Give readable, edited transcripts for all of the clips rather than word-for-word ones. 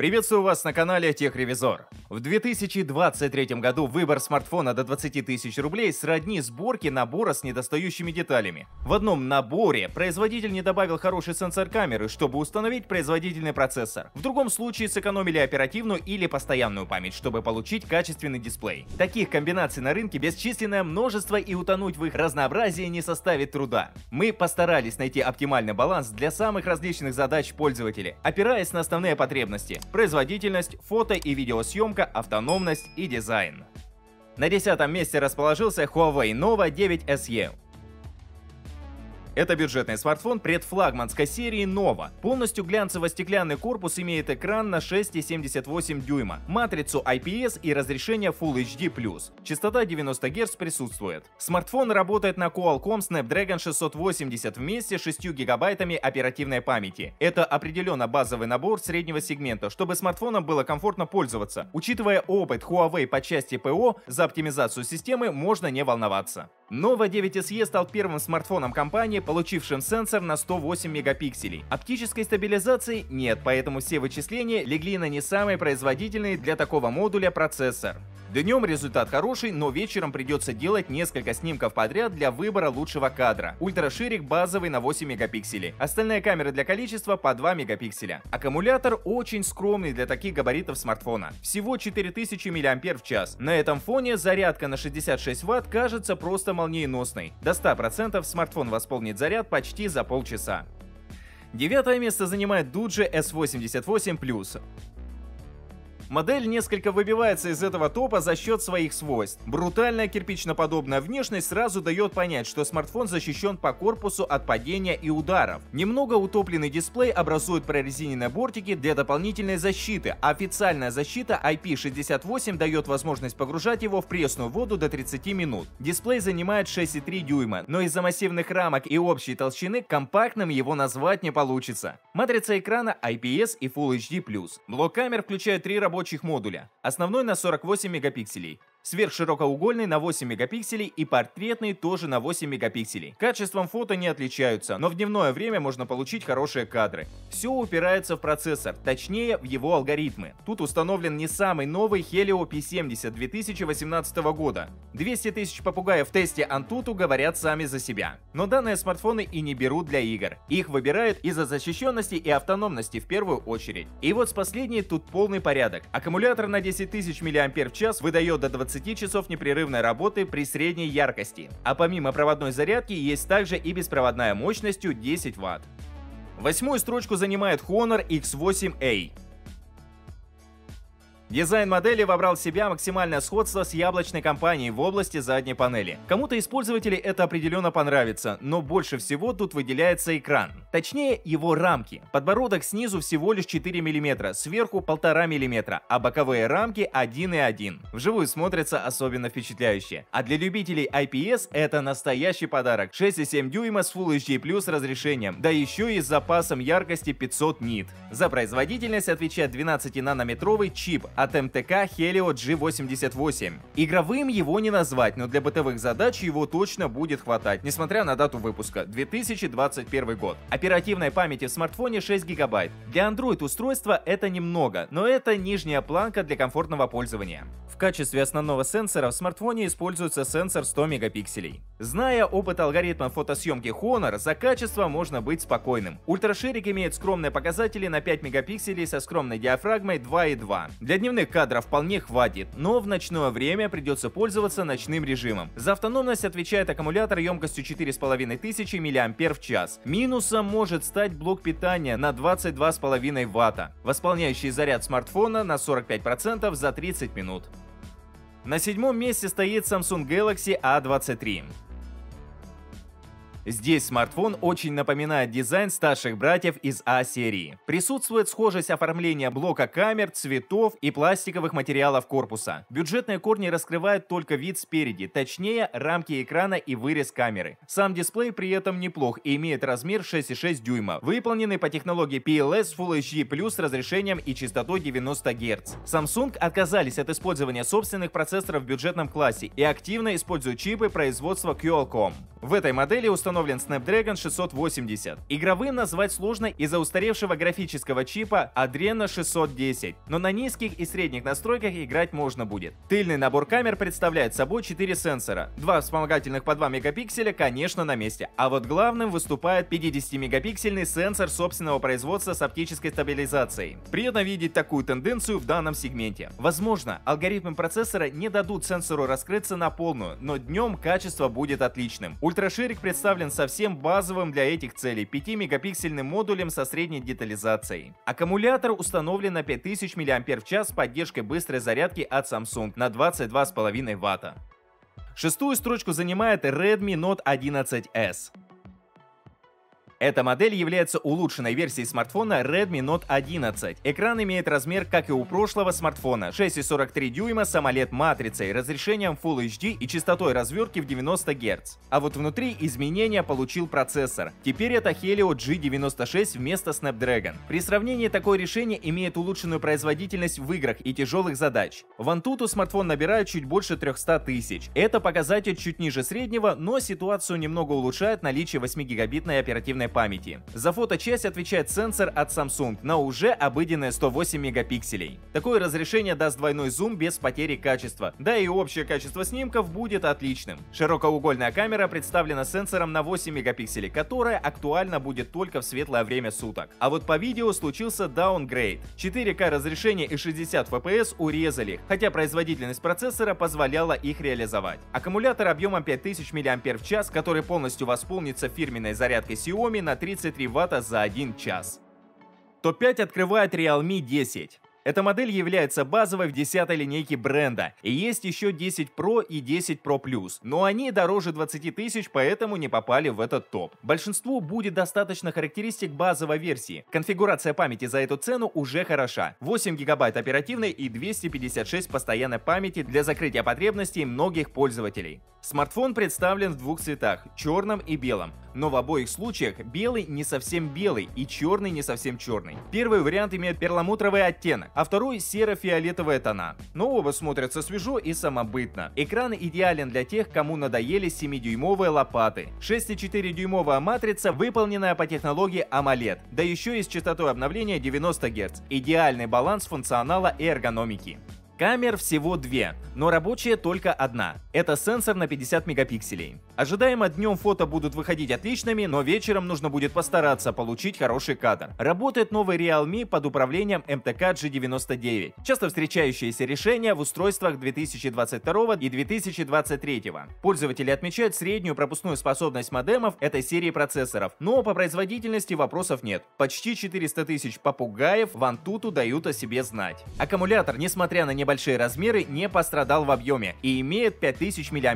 Приветствую вас на канале Техревизор. В 2023 году выбор смартфона до 20 тысяч рублей сродни сборке набора с недостающими деталями. В одном наборе производитель не добавил хороший сенсор камеры, чтобы установить производительный процессор. В другом случае сэкономили оперативную или постоянную память, чтобы получить качественный дисплей. Таких комбинаций на рынке бесчисленное множество, и утонуть в их разнообразии не составит труда. Мы постарались найти оптимальный баланс для самых различных задач пользователей, опираясь на основные потребности: производительность, фото и видеосъемка, автономность и дизайн. На 10-м месте расположился Huawei Nova 9 SE. Это бюджетный смартфон предфлагманской серии Nova. Полностью глянцево-стеклянный корпус имеет экран на 6,78 дюйма, матрицу IPS и разрешение Full HD+. Частота 90 Гц присутствует. Смартфон работает на Qualcomm Snapdragon 680 вместе с 6 гигабайтами оперативной памяти. Это определенно базовый набор среднего сегмента, чтобы смартфоном было комфортно пользоваться. Учитывая опыт Huawei по части ПО, за оптимизацию системы можно не волноваться. Nova 9 SE стал первым смартфоном компании, получившим сенсор на 108 мегапикселей. Оптической стабилизации нет, поэтому все вычисления легли на не самый производительный для такого модуля процессор. Днем результат хороший, но вечером придется делать несколько снимков подряд для выбора лучшего кадра. Ультраширик базовый на 8 мегапикселей. Остальные камеры для количества по 2 мегапикселя. Аккумулятор очень скромный для таких габаритов смартфона. Всего 4000 мАч. На этом фоне зарядка на 66 Вт кажется просто молниеносной. До 100% смартфон восполнит заряд почти за полчаса. 9-е место занимает Doogee S88 Plus. Модель несколько выбивается из этого топа за счет своих свойств. Брутальная кирпичноподобная внешность сразу дает понять, что смартфон защищен по корпусу от падения и ударов. Немного утопленный дисплей образует прорезиненные бортики для дополнительной защиты, а официальная защита IP68 дает возможность погружать его в пресную воду до 30 минут. Дисплей занимает 6,3 дюйма, но из-за массивных рамок и общей толщины компактным его назвать не получится. Матрица экрана IPS и Full HD+. Блок камер включает 3 рабочих модуля. Основной на 48 мегапикселей. Сверхширокоугольный на 8 мегапикселей и портретный тоже на 8 мегапикселей. Качеством фото не отличаются, но в дневное время можно получить хорошие кадры. Все упирается в процессор, точнее в его алгоритмы. Тут установлен не самый новый Helio P70 2018 года. 200 тысяч попугаев в тесте Antutu говорят сами за себя. Но данные смартфоны и не берут для игр. Их выбирают из-за защищенности и автономности в первую очередь. И вот с последней тут полный порядок. Аккумулятор на 10 тысяч мАч выдает до 20 часов непрерывной работы при средней яркости. А помимо проводной зарядки есть также и беспроводная мощностью 10 Вт. 8-ю строчку занимает Honor X8A. Дизайн модели вобрал в себя максимальное сходство с яблочной компанией в области задней панели. Кому-то из пользователей это определенно понравится, но больше всего тут выделяется экран. Точнее, его рамки. Подбородок снизу всего лишь 4 мм, сверху 1,5 мм, а боковые рамки 1,1. Вживую смотрятся особенно впечатляюще. А для любителей IPS это настоящий подарок. 6,7 дюйма с Full HD+ разрешением, да еще и с запасом яркости 500 нит. За производительность отвечает 12-нанометровый чип от МТК Helio G88. Игровым его не назвать, но для бытовых задач его точно будет хватать, несмотря на дату выпуска — 2021 год. Оперативной памяти в смартфоне 6 гигабайт. Для Android устройства это немного, но это нижняя планка для комфортного пользования. В качестве основного сенсора в смартфоне используется сенсор 100 мегапикселей. Зная опыт алгоритма фотосъемки Honor, за качество можно быть спокойным. Ультраширик имеет скромные показатели на 5 мегапикселей со скромной диафрагмой 2,2. Для дневных кадров вполне хватит, но в ночное время придется пользоваться ночным режимом. За автономность отвечает аккумулятор емкостью 4500 мАч. Минусом может стать блок питания на 22,5 Вт, восполняющий заряд смартфона на 45% за 30 минут. На 7-м месте стоит Samsung Galaxy A23. Здесь смартфон очень напоминает дизайн старших братьев из А-серии. Присутствует схожесть оформления блока камер, цветов и пластиковых материалов корпуса. Бюджетные корни раскрывают только вид спереди, точнее рамки экрана и вырез камеры. Сам дисплей при этом неплох и имеет размер 6,6 дюйма, выполненный по технологии PLS Full HD+ с разрешением и частотой 90 Гц. Samsung отказались от использования собственных процессоров в бюджетном классе и активно используют чипы производства Qualcomm. В этой модели установлен установлен Snapdragon 680. Игровым назвать сложно из-за устаревшего графического чипа Adreno 610, но на низких и средних настройках играть можно будет. Тыльный набор камер представляет собой 4 сенсора. Два вспомогательных по 2 мегапикселя, конечно, на месте. А вот главным выступает 50-мегапиксельный сенсор собственного производства с оптической стабилизацией. Приятно видеть такую тенденцию в данном сегменте. Возможно, алгоритмы процессора не дадут сенсору раскрыться на полную, но днем качество будет отличным. Ультраширик представлен совсем базовым для этих целей 5-мегапиксельным модулем со средней детализацией. Аккумулятор установлен на 5000 мАч с поддержкой быстрой зарядки от Samsung на 22,5 Вт. Шестую строчку занимает Redmi Note 11S. Эта модель является улучшенной версией смартфона Redmi Note 11. Экран имеет размер, как и у прошлого смартфона, 6,43 дюйма с AMOLED-матрицей, разрешением Full HD и частотой развертки в 90 Гц. А вот внутри изменения получил процессор. Теперь это Helio G96 вместо Snapdragon. При сравнении такое решение имеет улучшенную производительность в играх и тяжелых задач. В Antutu смартфон набирает чуть больше 300 тысяч. Это показатель чуть ниже среднего, но ситуацию немного улучшает наличие 8-гигабитной оперативной памяти. За фоточасть отвечает сенсор от Samsung на уже обыденные 108 мегапикселей. Такое разрешение даст двойной зум без потери качества, да и общее качество снимков будет отличным. Широкоугольная камера представлена сенсором на 8 мегапикселей, которая актуальна будет только в светлое время суток. А вот по видео случился даунгрейд. 4К разрешение и 60 FPS урезали, хотя производительность процессора позволяла их реализовать. Аккумулятор объемом 5000 мАч, который полностью восполнится фирменной зарядкой Xiaomi на 33 Вт за 1 час. Топ-5 открывает Realme 10. Эта модель является базовой в 10-й линейке бренда, и есть еще 10 Pro и 10 Pro Plus, но они дороже 20 тысяч, поэтому не попали в этот топ. Большинству будет достаточно характеристик базовой версии. Конфигурация памяти за эту цену уже хороша. 8 гигабайт оперативной и 256 постоянной памяти для закрытия потребностей многих пользователей. Смартфон представлен в двух цветах – черном и белом, но в обоих случаях белый не совсем белый и черный не совсем черный. Первый вариант имеет перламутровый оттенок, а второй серо-фиолетовые тона. Но оба смотрятся свежо и самобытно. Экран идеален для тех, кому надоели 7-дюймовые лопаты. 6,4-дюймовая матрица, выполненная по технологии AMOLED, да еще и с частотой обновления 90 Гц. Идеальный баланс функционала и эргономики. Камер всего 2, но рабочая только одна. Это сенсор на 50 мегапикселей. Ожидаемо днем фото будут выходить отличными, но вечером нужно будет постараться получить хороший кадр. Работает новый Realme под управлением MTK G99. Часто встречающееся решение в устройствах 2022 и 2023. Пользователи отмечают среднюю пропускную способность модемов этой серии процессоров, но по производительности вопросов нет. Почти 400 тысяч попугаев в Antutu дают о себе знать. Аккумулятор, несмотря на небольшие размеры, не пострадал в объеме и имеет 5000 мАч.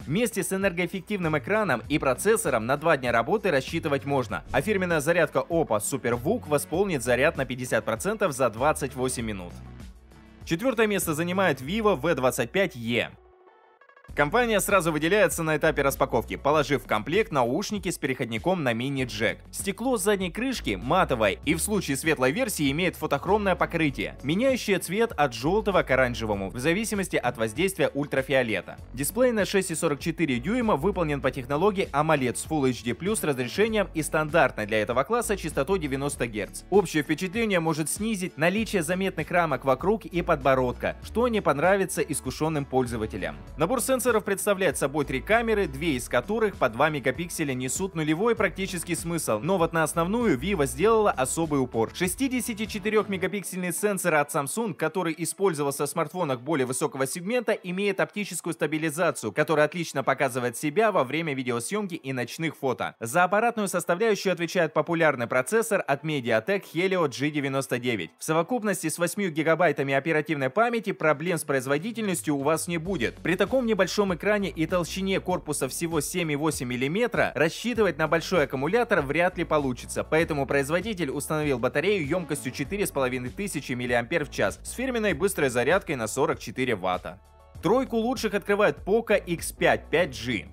Вместе с энергоэффективным экраном и процессором на 2 дня работы рассчитывать можно, а фирменная зарядка Oppo SuperVOOC восполнит заряд на 50% за 28 минут. Четвертое место занимает Vivo V25e. Компания сразу выделяется на этапе распаковки, положив в комплект наушники с переходником на мини-джек. Стекло с задней крышки матовое и в случае светлой версии имеет фотохромное покрытие, меняющее цвет от желтого к оранжевому в зависимости от воздействия ультрафиолета. Дисплей на 6,44 дюйма выполнен по технологии AMOLED с Full HD+ разрешением и стандартной для этого класса частотой 90 Гц. Общее впечатление может снизить наличие заметных рамок вокруг и подбородка, что не понравится искушенным пользователям. Набор сенсоров представляет собой 3 камеры, 2 из которых по 2 мегапикселя несут нулевой практический смысл, но вот на основную Vivo сделала особый упор. 64-мегапиксельный сенсор от Samsung, который использовался в смартфонах более высокого сегмента, имеет оптическую стабилизацию, которая отлично показывает себя во время видеосъемки и ночных фото. За аппаратную составляющую отвечает популярный процессор от MediaTek Helio G99. В совокупности с 8 гигабайтами оперативной памяти проблем с производительностью у вас не будет. При таком небольшом экране и толщине корпуса всего 7,8 мм рассчитывать на большой аккумулятор вряд ли получится, поэтому производитель установил батарею емкостью 4500 мАч с фирменной быстрой зарядкой на 44 Вт. Тройку лучших открывает Poco X5 5G.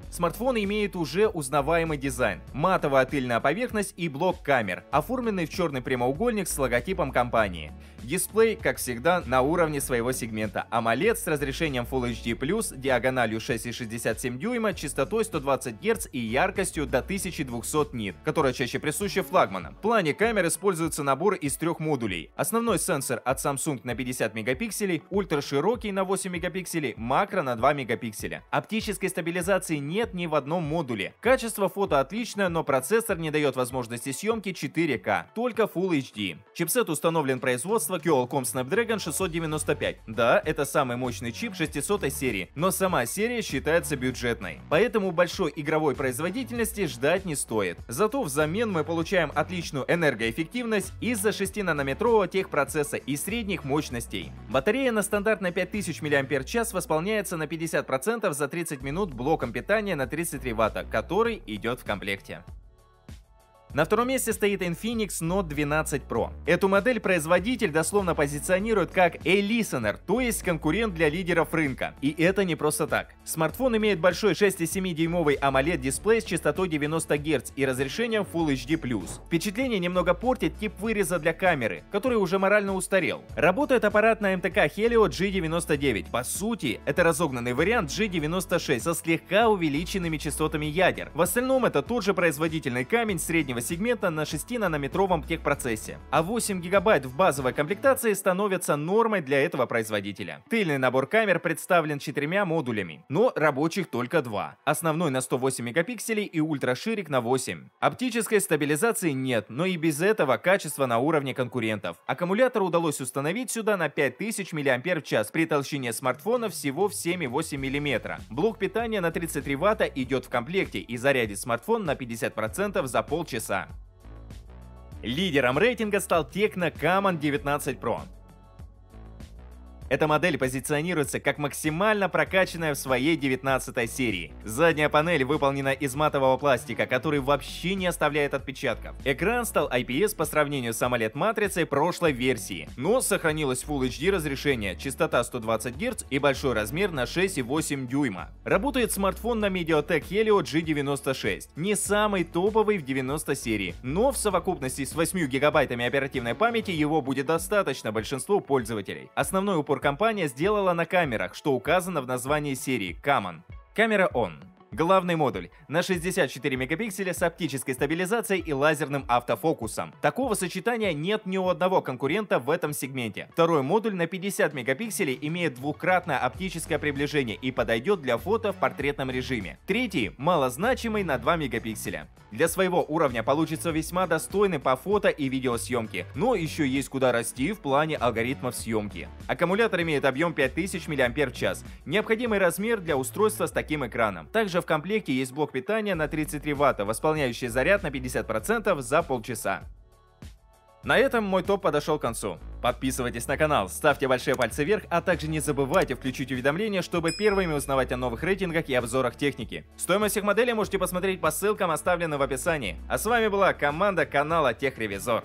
Смартфон имеет уже узнаваемый дизайн, матовая тыльная поверхность и блок камер, оформленный в черный прямоугольник с логотипом компании. Дисплей, как всегда, на уровне своего сегмента. AMOLED с разрешением Full HD+, диагональю 6,67 дюйма, частотой 120 Гц и яркостью до 1200 нит, которая чаще присуща флагманам. В плане камер используется набор из 3 модулей. Основной сенсор от Samsung на 50 мегапикселей, ультраширокий на 8 мегапикселей, макро на 2 мегапикселя. Оптической стабилизации нет ни в одном модуле. Качество фото отличное, но процессор не дает возможности съемки 4К, только Full HD. Чипсет установлен производства Qualcomm Snapdragon 695. Да, это самый мощный чип 600 серии, но сама серия считается бюджетной. Поэтому большой игровой производительности ждать не стоит. Зато взамен мы получаем отличную энергоэффективность из-за 6-нанометрового техпроцесса и средних мощностей. Батарея на стандартной 5000 мАч восполняется на 50% за 30 минут блоком питания на 33 Вт, который идет в комплекте. На втором месте стоит Infinix Note 12 Pro. Эту модель производитель дословно позиционирует как A-Listener, то есть конкурент для лидеров рынка. И это не просто так. Смартфон имеет большой 6,7-дюймовый AMOLED дисплей с частотой 90 Гц и разрешением Full HD+. Впечатление немного портит тип выреза для камеры, который уже морально устарел. Работает аппарат на МТК Helio G99. По сути, это разогнанный вариант G96 со слегка увеличенными частотами ядер. В остальном это тот же производительный камень среднего сегмента на 6-нанометровом техпроцессе. А 8 гигабайт в базовой комплектации становятся нормой для этого производителя. Тыльный набор камер представлен 4 модулями, но рабочих только 2. Основной на 108 мегапикселей и ультраширик на 8. Оптической стабилизации нет, но и без этого качество на уровне конкурентов. Аккумулятор удалось установить сюда на 5000 мАч при толщине смартфона всего в 7,8 мм. Блок питания на 33 Вт идет в комплекте и зарядит смартфон на 50% за полчаса. Лидером рейтинга стал Tecno Camon 19 Pro. Эта модель позиционируется как максимально прокачанная в своей 19 серии. Задняя панель выполнена из матового пластика, который вообще не оставляет отпечатков. Экран стал IPS по сравнению с AMOLED-матрицей прошлой версии, но сохранилось Full HD разрешение, частота 120 Гц и большой размер на 6,8 дюйма. Работает смартфон на MediaTek Helio G96, не самый топовый в 90 серии, но в совокупности с 8 гигабайтами оперативной памяти его будет достаточно большинству пользователей. Основной упор компания сделала на камерах, что указано в названии серии Camon. Камера ON. Главный модуль на 64 мегапикселя с оптической стабилизацией и лазерным автофокусом. Такого сочетания нет ни у одного конкурента в этом сегменте. Второй модуль на 50 мегапикселей имеет двукратное оптическое приближение и подойдет для фото в портретном режиме. Третий малозначимый на 2 мегапикселя. Для своего уровня получится весьма достойный по фото и видеосъемке, но еще есть куда расти в плане алгоритмов съемки. Аккумулятор имеет объем 5000 мАч, необходимый размер для устройства с таким экраном. Также в комплекте есть блок питания на 33 Вт, восполняющий заряд на 50% за полчаса. На этом мой топ подошел к концу. Подписывайтесь на канал, ставьте большие пальцы вверх, а также не забывайте включить уведомления, чтобы первыми узнавать о новых рейтингах и обзорах техники. Стоимость всех моделей можете посмотреть по ссылкам, оставленным в описании. А с вами была команда канала TechRevizor.